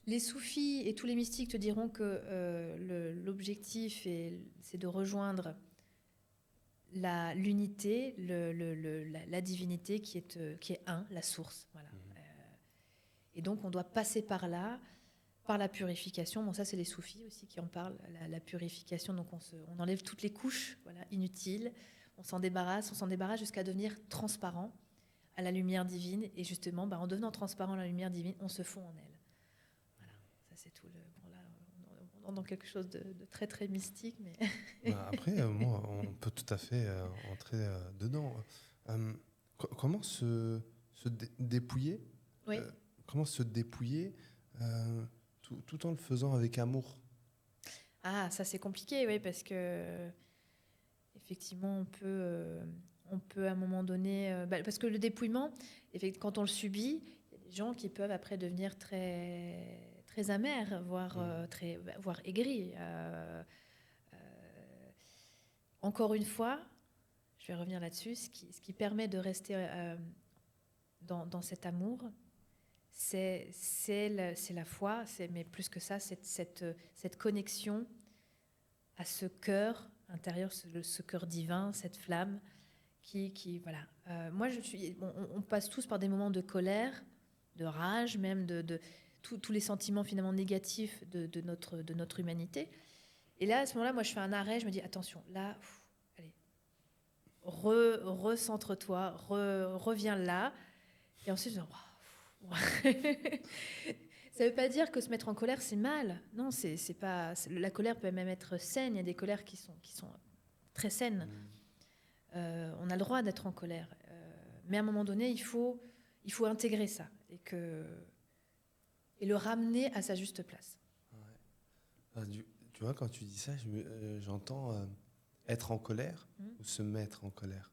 Les soufis et tous les mystiques te diront que l'objectif, c'est de rejoindre l'unité, la divinité qui est un, la source. Voilà. Et donc, on doit passer par là, par la purification. Bon, ça, c'est les soufis aussi qui en parlent, la purification. Donc, on enlève toutes les couches, voilà, inutiles. On s'en débarrasse jusqu'à devenir transparent à la lumière divine. Et justement, en devenant transparent à la lumière divine, on se fond en elle. Voilà, ça, c'est tout. Bon, là, on est dans quelque chose de très, très mystique. Mais Après, moi, on peut tout à fait entrer dedans. Comment se dépouiller oui. Comment se dépouiller tout en le faisant avec amour? Ah, ça c'est compliqué, oui, parce que effectivement, on peut à un moment donné, parce que le dépouillement, quand on le subit, il y a des gens qui peuvent après devenir très très amers, voire aigris. Encore une fois, je vais revenir là-dessus. Ce qui permet de rester dans cet amour, c'est la foi, mais plus que ça, cette connexion à ce cœur intérieur, ce cœur divin, cette flamme qui voilà. Moi, on passe tous par des moments de colère, de rage, même de tous les sentiments finalement négatifs de notre humanité. Et là, à ce moment-là, moi, je fais un arrêt, je me dis, attention, là, allez, recentre-toi, reviens là. Et ensuite, je dis, ça ne veut pas dire que se mettre en colère, c'est mal. Non, c'est pas. La colère peut même être saine. Il y a des colères qui sont très saines. On a le droit d'être en colère. Mais à un moment donné, il faut intégrer ça et le ramener à sa juste place. Ouais. Tu vois, quand tu dis ça, j'entends être en colère ou se mettre en colère.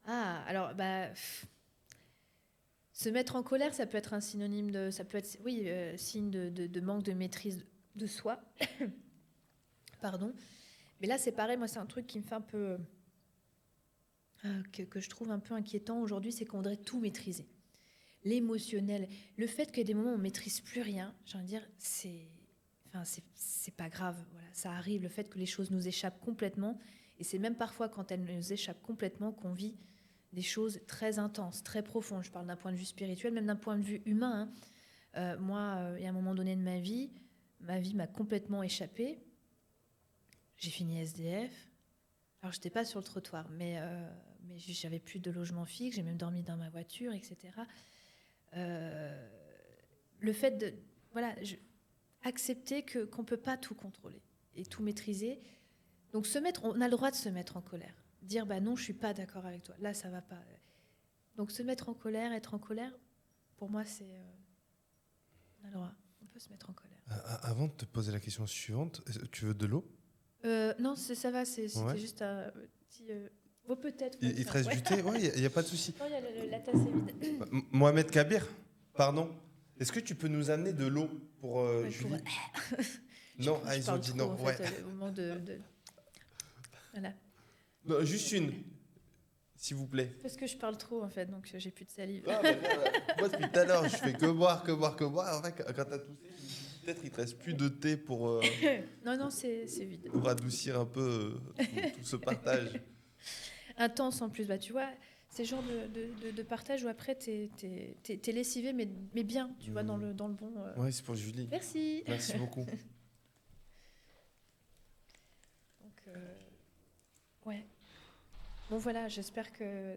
Ah, alors, se mettre en colère, ça peut être un synonyme ça peut être, oui, signe de manque de maîtrise de soi. Pardon. Mais là, c'est pareil, moi, c'est un truc qui me fait un peu, que je trouve un peu inquiétant aujourd'hui, c'est qu'on voudrait tout maîtriser. L'émotionnel, le fait qu'il y ait des moments où on ne maîtrise plus rien, j'ai envie de dire, c'est pas grave. Voilà, ça arrive, le fait que les choses nous échappent complètement. Et c'est même parfois quand elles nous échappent complètement qu'on vit des choses très intenses, très profondes. Je parle d'un point de vue spirituel, même d'un point de vue humain. Moi, il y a un moment donné de ma vie m'a complètement échappée. J'ai fini SDF. Alors, je n'étais pas sur le trottoir, mais j'avais plus de logement fixe. J'ai même dormi dans ma voiture, etc. Le fait de accepter qu'on ne peut pas tout contrôler et tout maîtriser. Donc, on a le droit de se mettre en colère. Dire, non, je ne suis pas d'accord avec toi. Là, ça ne va pas. Donc, se mettre en colère, être en colère, pour moi, c'est... on a le droit. On peut se mettre en colère. Avant de te poser la question suivante, tu veux de l'eau? Non, ça va, c'était juste un petit... peut-être. Il te reste du thé? Oui, il n'y a pas de souci. Non, il y a la tasse est vide. Mohamed Kabir, pardon. Est-ce que tu peux nous amener de l'eau pour Julie? Non, ils ont dit non. En fait, au moment de... Voilà. Non, juste une, s'il vous plaît. Parce que je parle trop, en fait, donc j'ai plus de salive. Moi, depuis tout à l'heure, je fais que boire. En fait, quand t'as toussé, peut-être il te reste plus de thé pour... Non, c'est vide. Pour adoucir un peu tout ce partage. Intense en plus, tu vois, c'est le genre de partage où après t'es lessivé, mais bien, tu vois, dans le bon... Oui, c'est pour Julie. Merci. Merci beaucoup. Donc, ouais. Bon, voilà, j'espère que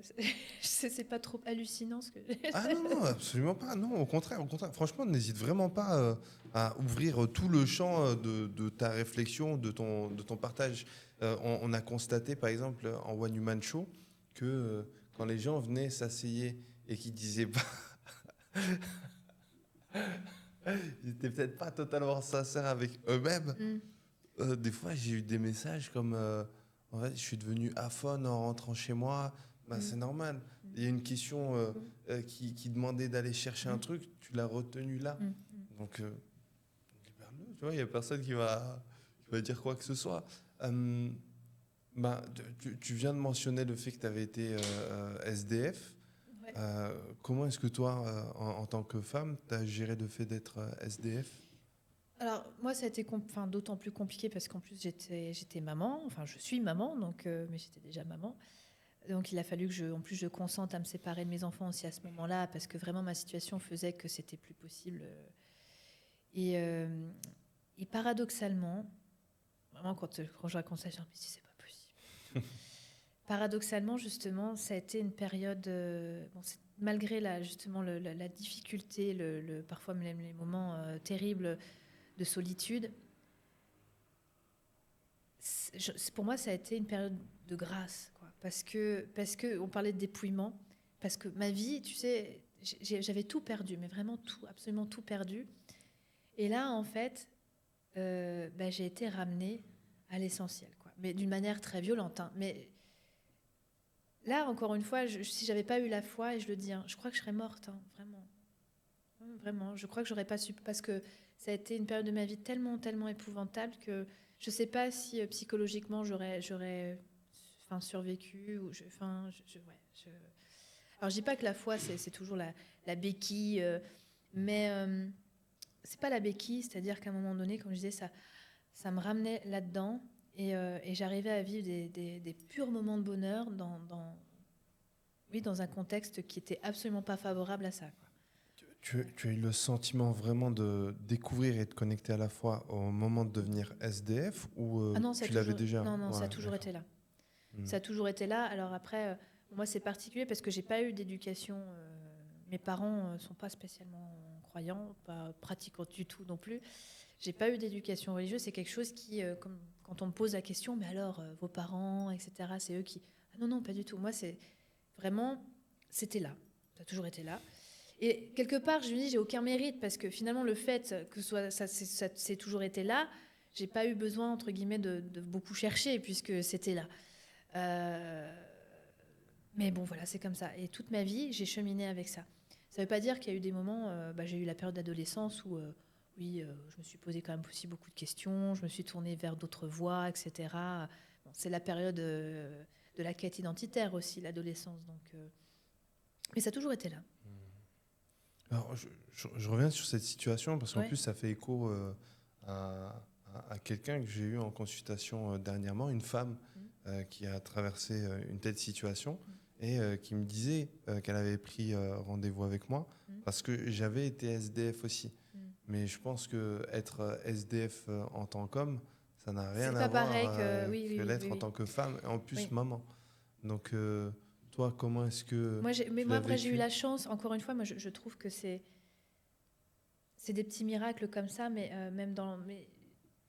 c'est pas trop hallucinant ce que Ah non, non, absolument pas. Non, au contraire, au contraire. Franchement, n'hésite vraiment pas à ouvrir tout le champ de ta réflexion, de ton partage. On a constaté, par exemple, en One Human Show, que quand les gens venaient s'asseyer et qu'ils disaient pas, ils étaient peut-être pas totalement sincères avec eux-mêmes. Mm. Des fois, j'ai eu des messages comme en fait, je suis devenu aphone en rentrant chez moi. Bah, Mm. c'est normal. Mm. Il y a une question qui demandait d'aller chercher un Mm. truc, tu l'as retenu là. Mm. Donc, libère-le, tu vois, il n'y a personne qui va dire quoi que ce soit. Bah, tu viens de mentionner le fait que tu avais été SDF. Ouais. Comment est-ce que toi, en tant que femme, tu as géré le fait d'être SDF? Alors, moi, ça a été d'autant plus compliqué parce qu'en plus, j'étais maman. Enfin, je suis maman, donc, mais j'étais déjà maman. Donc, il a fallu que je consente à me séparer de mes enfants aussi à ce moment-là parce que vraiment, ma situation faisait que c'était plus possible. Et, euh, et paradoxalement, vraiment, quand je raconte ça, je me dis, c'est pas possible. Paradoxalement, justement, ça a été une période, malgré justement la difficulté, parfois même les moments terribles de solitude, pour moi, ça a été une période de grâce, quoi. Parce que on parlait de dépouillement, parce que ma vie, tu sais, j'avais tout perdu, mais vraiment tout, absolument tout perdu. Et là, en fait, j'ai été ramenée à l'essentiel, quoi. Mais d'une manière très violente, hein. Mais là, encore une fois, si j'avais pas eu la foi, et je le dis, hein, je crois que je serais morte, hein, vraiment. Vraiment, je crois que j'aurais pas su, parce que ça a été une période de ma vie tellement, tellement épouvantable que je sais pas si psychologiquement j'aurais survécu. Alors, je dis pas que la foi, c'est toujours la béquille, mais c'est pas la béquille, c'est-à-dire qu'à un moment donné, comme je disais, ça me ramenait là-dedans et j'arrivais à vivre des purs moments de bonheur dans un contexte qui était absolument pas favorable à ça, quoi. Tu as eu le sentiment vraiment de découvrir et de connecter à la fois au moment de devenir SDF ou Ah non, tu l'avais déjà? non, ça a Ouais, toujours été là. d'accord. Ça a toujours été là. Alors après, moi, c'est particulier parce que j'ai pas eu d'éducation. Mes parents sont pas spécialement croyants, pas pratiquants du tout non plus. J'ai pas eu d'éducation religieuse. C'est quelque chose qui, quand on me pose la question, mais alors, vos parents, etc., c'est eux qui... Ah non, non, pas du tout. Moi, c'est vraiment... C'était là. Ça a toujours été là. Et quelque part, je me dis, j'ai aucun mérite parce que finalement, le fait que c'est toujours été là, j'ai pas eu besoin, entre guillemets, de beaucoup chercher puisque c'était là. Mais bon, voilà, c'est comme ça. Et toute ma vie, j'ai cheminé avec ça. Ça veut pas dire qu'il y a eu des moments, j'ai eu la période d'adolescence où, oui, je me suis posé quand même aussi beaucoup de questions, je me suis tournée vers d'autres voies, etc. Bon, c'est la période de la quête identitaire aussi, l'adolescence. Donc, mais ça a toujours été là. Alors, je reviens sur cette situation parce qu'en Ouais. plus, ça fait écho à quelqu'un que j'ai eu en consultation dernièrement, une femme qui a traversé une telle situation et qui me disait qu'elle avait pris rendez-vous avec moi parce que j'avais été SDF aussi. Mais je pense que être SDF en tant qu'homme, ça n'a rien C'est à pas voir pareil que que l'être en oui. tant que femme et en plus Oui. maman. Donc, toi, comment est-ce que Moi, tu moi, l'as après, j'ai eu vécu? la chance. Encore une fois, moi, je trouve que c'est des petits miracles comme ça, mais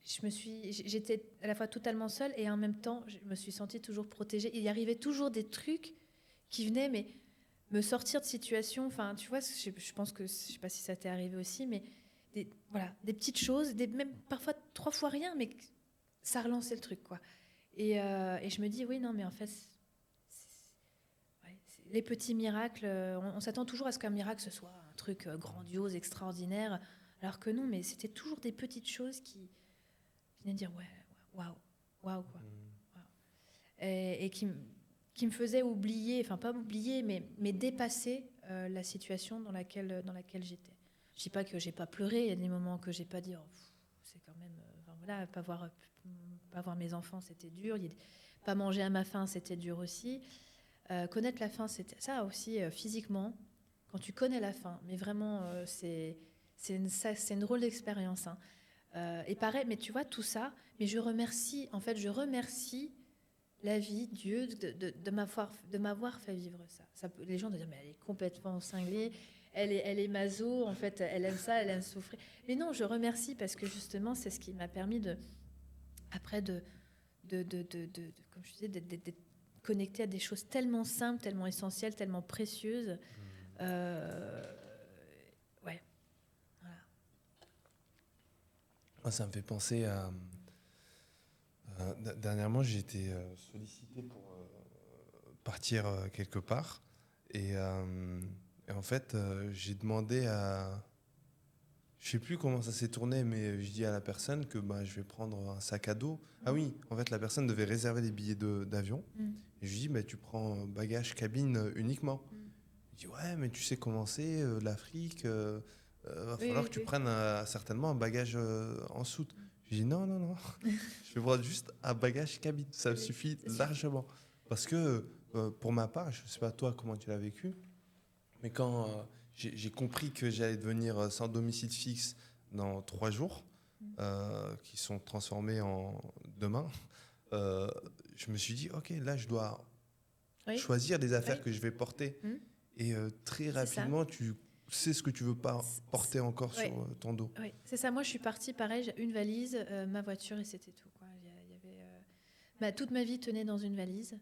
j'étais à la fois totalement seule et en même temps, je me suis sentie toujours protégée. Il y arrivait toujours des trucs qui venaient, mais me sortir de situations. Enfin, tu vois, je pense que je sais pas si ça t'est arrivé aussi, mais voilà, des petites choses, même parfois 3 fois rien, mais ça relançait le truc, quoi. Et je me dis, oui, non, mais en fait, les petits miracles, on s'attend toujours à ce qu'un miracle ce soit un truc grandiose, extraordinaire, alors que non, mais c'était toujours des petites choses qui venaient dire ouais, waouh, waouh, quoi. Waouh. Et qui me faisaient oublier, enfin pas oublier, mais dépasser la situation dans laquelle j'étais. Je dis pas que j'ai pas pleuré, il y a des moments que j'ai pas dit, oh, c'est quand même, enfin, voilà, pas voir mes enfants, c'était dur, pas manger à ma faim, c'était dur aussi. Connaître la faim, c'est ça aussi, physiquement, quand tu connais la faim, mais vraiment, c'est une drôle d'expérience, hein. Et pareil, mais tu vois, tout ça, mais je remercie la vie, Dieu, de m'avoir fait vivre ça. Les gens disent, mais elle est complètement cinglée, elle est maso, en fait, elle aime ça, elle aime souffrir. Mais non, je remercie parce que justement, c'est ce qui m'a permis après comme je disais, d'être connecté à des choses tellement simples, tellement essentielles, tellement précieuses. Ouais, voilà. Moi, ça me fait penser à... dernièrement, j'ai été sollicité pour partir quelque part. Et en fait, j'ai demandé à... Je sais plus comment ça s'est tourné, mais je dis à la personne que je vais prendre un sac à dos. Ah oui, en fait, la personne devait réserver des billets d'avion. Et je lui dis, tu prends bagage cabine uniquement. Il dit, ouais, mais tu sais comment c'est, l'Afrique, va falloir que tu prennes certainement un bagage en soute. Je dis, non, non, non, je vais prendre juste un bagage cabine, ça suffit largement. Parce que, pour ma part, je ne sais pas toi comment tu l'as vécu, mais quand j'ai compris que j'allais devenir sans domicile fixe dans 3 jours, qui sont transformés en demain, je me suis dit, ok, là, je dois choisir des affaires que je vais porter. Et très rapidement, tu sais ce que tu veux pas porter encore sur ton dos. Oui, c'est ça. Moi, je suis partie, pareil, j'ai une valise, ma voiture et c'était tout, quoi. Il y avait, toute ma vie tenait dans une valise.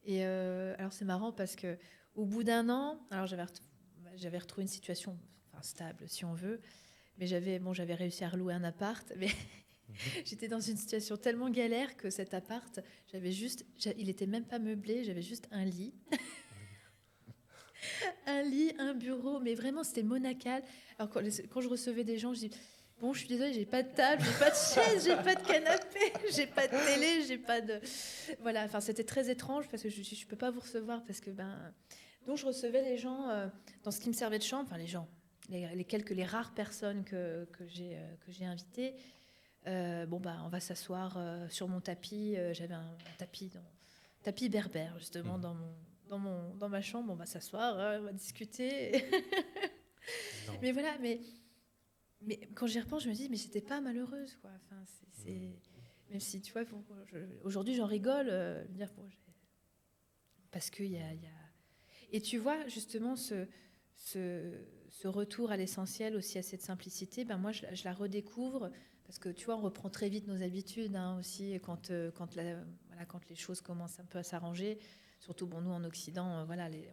Et alors, c'est marrant parce que au bout d'un an, alors j'avais retrouvé une situation stable, si on veut, mais j'avais réussi à relouer un appart, mais j'étais dans une situation tellement galère que cet appart, il était même pas meublé, j'avais juste un lit. Un lit, un bureau, mais vraiment c'était monacal. Alors quand je recevais des gens, je dis bon, je suis désolée, j'ai pas de table, j'ai pas de chaise, j'ai pas de canapé, j'ai pas de télé, j'ai pas de voilà. Enfin, c'était très étrange parce que je peux pas vous recevoir parce que donc je recevais les gens dans ce qui me servait de chambre, enfin les gens, les rares personnes que j'ai invitées. On va s'asseoir sur mon tapis. J'avais un tapis berbère justement dans ma chambre. On va s'asseoir, on va discuter. Mais voilà, mais quand j'y repense, je me dis, mais j'étais pas malheureuse, quoi. Enfin, même si, tu vois, aujourd'hui, j'en rigole. Parce qu'il y a... Et tu vois, justement, ce retour à l'essentiel, aussi à cette simplicité, moi, je la redécouvre. Parce que, tu vois, on reprend très vite nos habitudes, aussi, quand les choses commencent un peu à s'arranger. Surtout, nous, en Occident,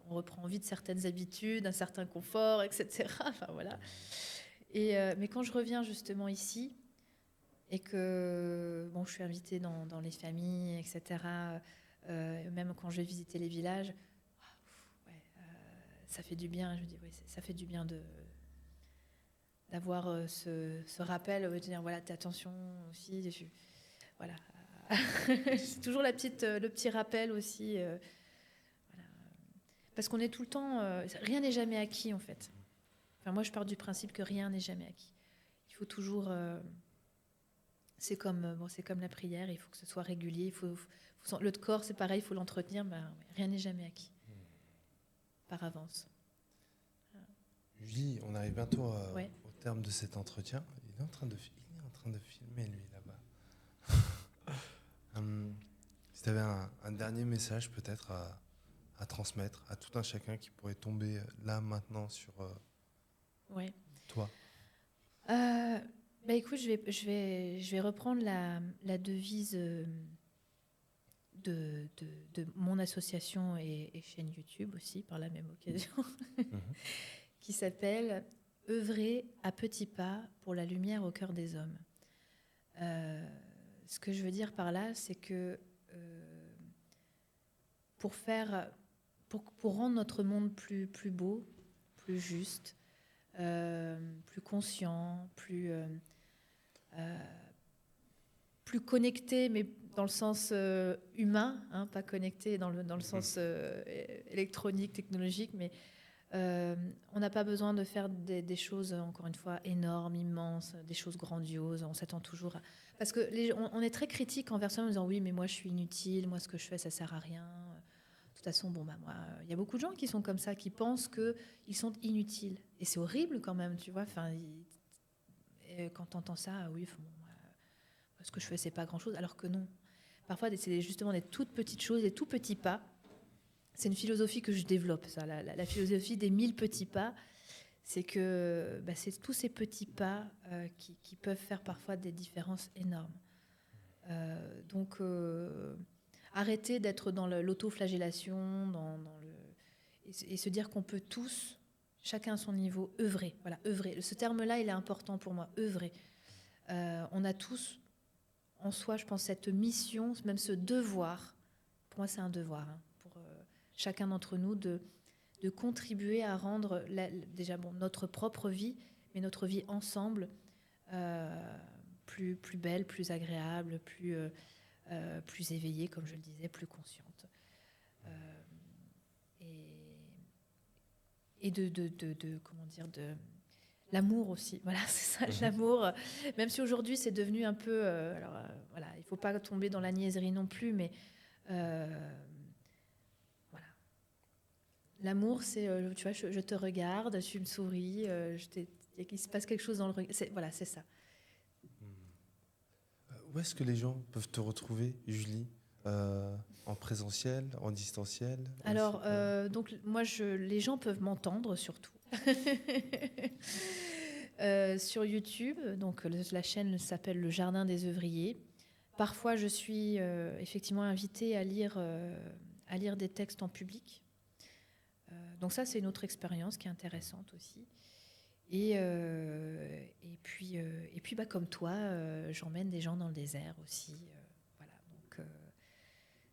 on reprend vite certaines habitudes, un certain confort, etc. Enfin, voilà. Mais quand je reviens justement ici, et que je suis invitée dans les familles, etc., même quand je vais visiter les villages, ça fait du bien. Je me dis, ça fait du bien d'avoir ce rappel, de dire, voilà, t'as attention aussi. Voilà. C'est toujours le petit rappel aussi. Parce qu'on est tout le temps... rien n'est jamais acquis, en fait. Enfin, moi, je pars du principe que rien n'est jamais acquis. Il faut toujours... c'est comme la prière, il faut que ce soit régulier. Le corps, c'est pareil, il faut l'entretenir. Rien n'est jamais acquis. Par avance. Julie, on arrive bientôt au terme de cet entretien. Il est en train de filmer, lui, là-bas. Si tu avais un dernier message, peut-être, à transmettre à tout un chacun qui pourrait tomber là, maintenant, sur toi. Écoute, je vais reprendre la devise de mon association et chaîne YouTube aussi, par la même occasion, qui s'appelle « Œuvrer à petits pas pour la lumière au cœur des hommes ». Ce que je veux dire par là, c'est que pour rendre notre monde plus beau, plus juste, plus conscient, plus connecté, mais dans le sens humain, pas connecté dans le sens électronique, technologique, mais on n'a pas besoin de faire des choses, encore une fois, énormes, immenses, des choses grandioses. On s'attend toujours à... Parce que on est très critique envers ça en disant « Oui, mais moi, je suis inutile. Moi, ce que je fais, ça ne sert à rien. » De toute façon, moi, il y a beaucoup de gens qui sont comme ça, qui pensent qu'ils sont inutiles. Et c'est horrible quand même, tu vois. Enfin, quand tu entends ça, oui, ce que je fais, c'est pas grand-chose. Alors que non. parfois, c'est justement des toutes petites choses, des tout petits pas. C'est une philosophie que je développe, ça, la philosophie des 1000 petits pas. C'est que c'est tous ces petits pas qui peuvent faire parfois des différences énormes. Donc, arrêter d'être dans l'autoflagellation, et se dire qu'on peut tous, chacun à son niveau, œuvrer. Voilà, œuvrer. Ce terme-là, il est important pour moi, œuvrer. On a tous en soi, je pense, cette mission, même ce devoir. Pour moi, c'est un devoir pour chacun d'entre nous de contribuer à rendre déjà notre propre vie, mais notre vie ensemble plus belle, plus agréable, plus éveillée, comme je le disais, plus consciente. Et comment dire, de l'amour aussi. Voilà, c'est ça, l'amour. Même si aujourd'hui c'est devenu un peu, voilà, il faut pas tomber dans la niaiserie non plus, mais voilà. L'amour, c'est, tu vois, je te regarde, tu me souris, il se passe quelque chose dans le regard. Voilà, c'est ça. Où est-ce que les gens peuvent te retrouver, Julie, en présentiel, en distanciel? Alors, donc moi, les gens peuvent m'entendre surtout sur YouTube. Donc la chaîne s'appelle Le Jardin des œuvriers. Parfois, je suis effectivement invitée à lire des textes en public. Donc ça, c'est une autre expérience qui est intéressante aussi. Et puis comme toi, j'emmène des gens dans le désert aussi. Voilà.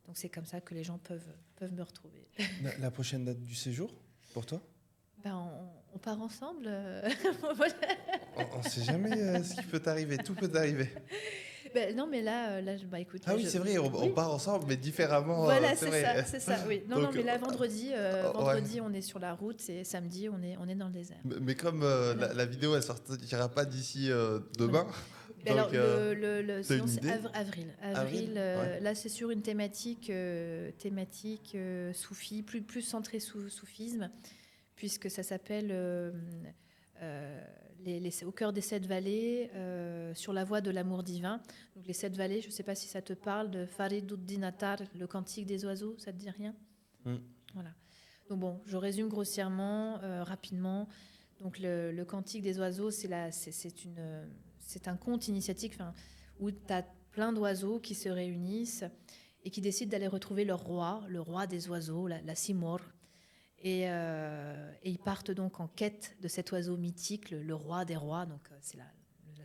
Donc c'est comme ça que les gens peuvent me retrouver. La prochaine date du séjour, pour toi? On part ensemble. On ne sait jamais ce qui peut arriver. Tout peut arriver. Non, mais là écoute. Ah oui, c'est vrai, on part ensemble, mais différemment. Voilà, c'est c'est ça, oui. Non, mais là, vendredi, on est sur la route, et samedi, on est dans le désert. Mais comme la vidéo, elle sortira pas d'ici demain. Alors, donc, sinon, c'est avril. Ouais. Là, c'est sur une thématique soufie, plus centrée soufisme, puisque ça s'appelle au cœur des 7 vallées, sur la voie de l'amour divin. Donc les 7 vallées, je ne sais pas si ça te parle, de Fariduddin Attar, le cantique des oiseaux, ça te dit rien? Voilà. Donc bon, je résume grossièrement, rapidement. Donc le cantique des oiseaux, c'est un conte initiatique où tu as plein d'oiseaux qui se réunissent et qui décident d'aller retrouver leur roi, le roi des oiseaux, la Simor. Et ils partent donc en quête de cet oiseau mythique, le roi des rois, donc c'est le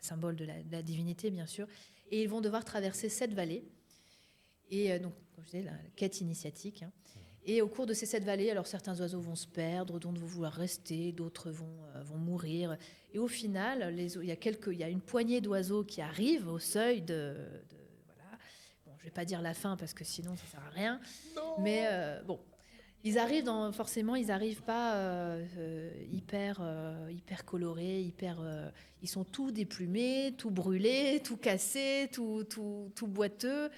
symbole de la divinité, bien sûr. Et ils vont devoir traverser 7 vallées. Et donc, comme je disais, la quête initiatique. Et au cours de ces 7 vallées, alors certains oiseaux vont se perdre, d'autres vont vouloir rester, d'autres vont mourir. Et au final, il y a une poignée d'oiseaux qui arrivent au seuil voilà. Bon, je ne vais pas dire la fin parce que sinon ça ne sert à rien. Non. Mais bon. Ils arrivent forcément, ils n'arrivent pas hyper colorés, ils sont tout déplumés, tout brûlés, tout cassés, tout boiteux.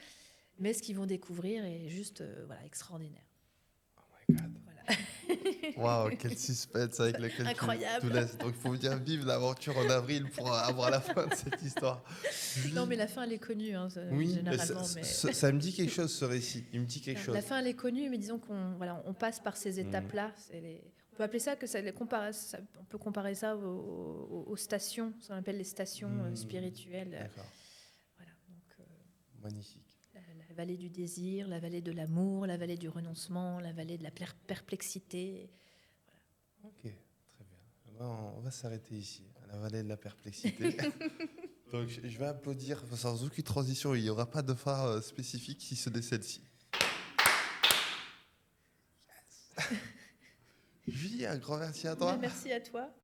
Mais ce qu'ils vont découvrir est juste extraordinaire. Oh my God. Waouh, quel suspense avec lequel tu laisses. Donc il faut bien vivre l'aventure en avril pour avoir la fin de cette histoire. Non, mais la fin, elle est connue, oui, généralement. Ça me dit quelque chose, ce récit. Il me dit quelque chose. La fin, elle est connue, mais disons qu'on passe par ces étapes-là. On peut appeler ça, on peut comparer ça aux stations, ce qu'on appelle les stations spirituelles. D'accord. Voilà, donc, magnifique. La vallée du désir, la vallée de l'amour, la vallée du renoncement, la vallée de la perplexité. Voilà. Ok, très bien. On va s'arrêter ici, à la vallée de la perplexité. Donc je vais applaudir sans aucune transition, il n'y aura pas de fin spécifique si ce n'est celle-ci. Yes. Julie, un grand merci à toi. Merci à toi.